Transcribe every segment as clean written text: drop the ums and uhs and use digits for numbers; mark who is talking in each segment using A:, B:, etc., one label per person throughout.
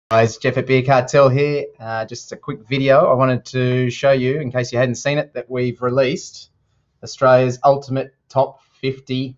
A: Guys, Geoff at Beer Cartel here. Just a quick video I wanted to show you, in case you hadn't seen it, that we've released Australia's ultimate top 50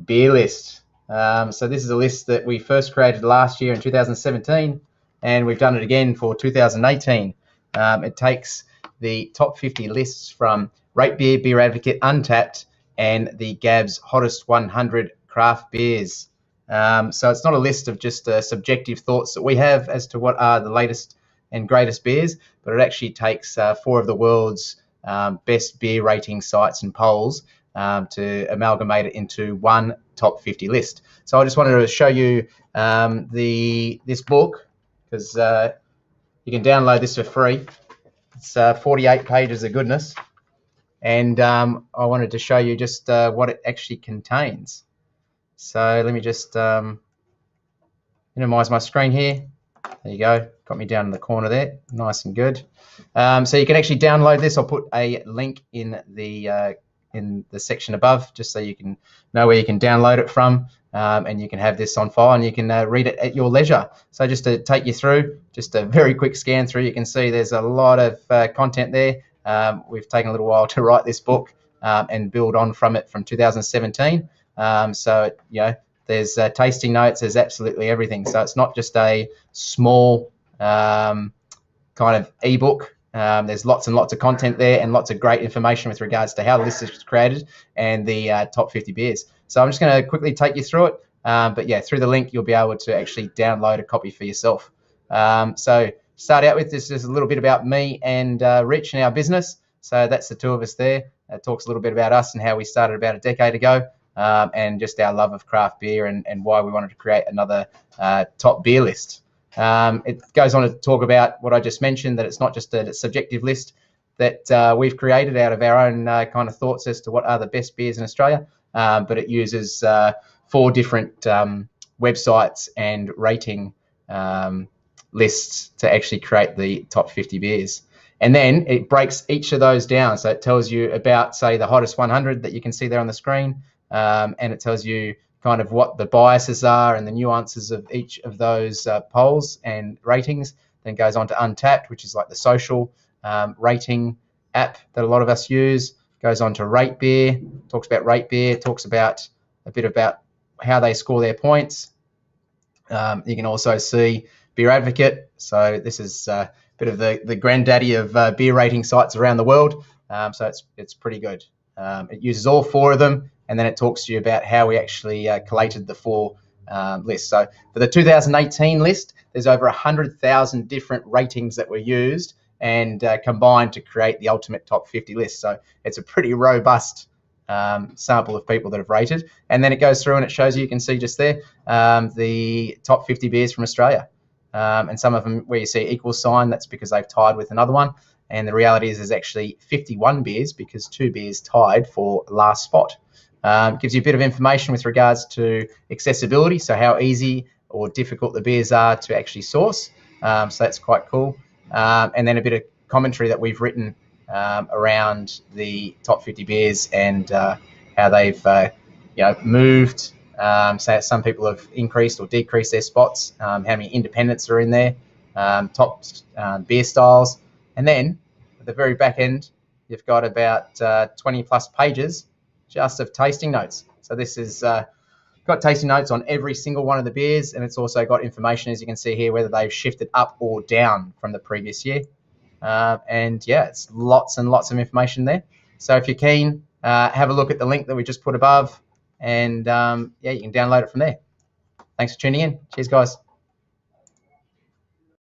A: beer list. So this is a list that we first created last year in 2017, and we've done it again for 2018. It takes the top 50 lists from Rate Beer, Beer Advocate, Untapped, and the Gab's Hottest 100 craft beers. So it's not a list of just subjective thoughts that we have as to what are the latest and greatest beers, but it actually takes 4 of the world's best beer rating sites and polls to amalgamate it into one top 50 list. So I just wanted to show you this book, because you can download this for free. It's 48 pages of goodness, and I wanted to show you just what it actually contains. So let me just minimize my screen here. There you go, got me down in the corner there, nice and good. So you can actually download this. I'll put a link in the section above, just so you can know where you can download it from, and you can have this on file and you can read it at your leisure. So just to take you through, just a very quick scan through, you can see there's a lot of content there. We've taken a little while to write this book and build on from it from 2017. So there's tasting notes, there's absolutely everything. So it's not just a small kind of ebook. There's lots and lots of content there, and lots of great information with regards to how the list is created and the top 50 beers. So I'm just going to quickly take you through it. But yeah, through the link, you'll be able to actually download a copy for yourself. So start out with, this is a little bit about me and Rich and our business. So that's the two of us there. It talks a little bit about us and how we started about a decade ago. And just our love of craft beer and why we wanted to create another top beer list. It goes on to talk about what I just mentioned, that it's not just a subjective list that we've created out of our own kind of thoughts as to what are the best beers in Australia, but it uses 4 different websites and rating lists to actually create the top 50 beers. And then it breaks each of those down. So it tells you about, say, the hottest 100 that you can see there on the screen. And it tells you kind of what the biases are and the nuances of each of those polls and ratings. Then goes on to Untapped, which is like the social rating app that a lot of us use. Goes on to Rate Beer, talks about Rate Beer, talks about a bit about how they score their points. You can also see Beer Advocate. So this is a bit of the granddaddy of beer rating sites around the world. So it's pretty good. It uses all 4 of them. And then it talks to you about how we actually collated the 4 lists. So for the 2018 list, there's over 100,000 different ratings that were used and combined to create the ultimate top 50 list. So it's a pretty robust sample of people that have rated. And then it goes through and it shows you can see just there, the top 50 beers from Australia. And some of them where you see equal sign, that's because they've tied with another one. And the reality is there's actually 51 beers because 2 beers tied for last spot. Gives you a bit of information with regards to accessibility, so how easy or difficult the beers are to actually source. So that's quite cool. And then a bit of commentary that we've written around the top 50 beers and how they've moved. So some people have increased or decreased their spots, how many independents are in there, top beer styles. And then at the very back end, you've got about 20 plus pages just of tasting notes. So this is got tasting notes on every single one of the beers, and it's also got information, as you can see here, whether they've shifted up or down from the previous year. And yeah, it's lots and lots of information there. So if you're keen, have a look at the link that we just put above, and yeah, you can download it from there. Thanks for tuning in. Cheers, guys.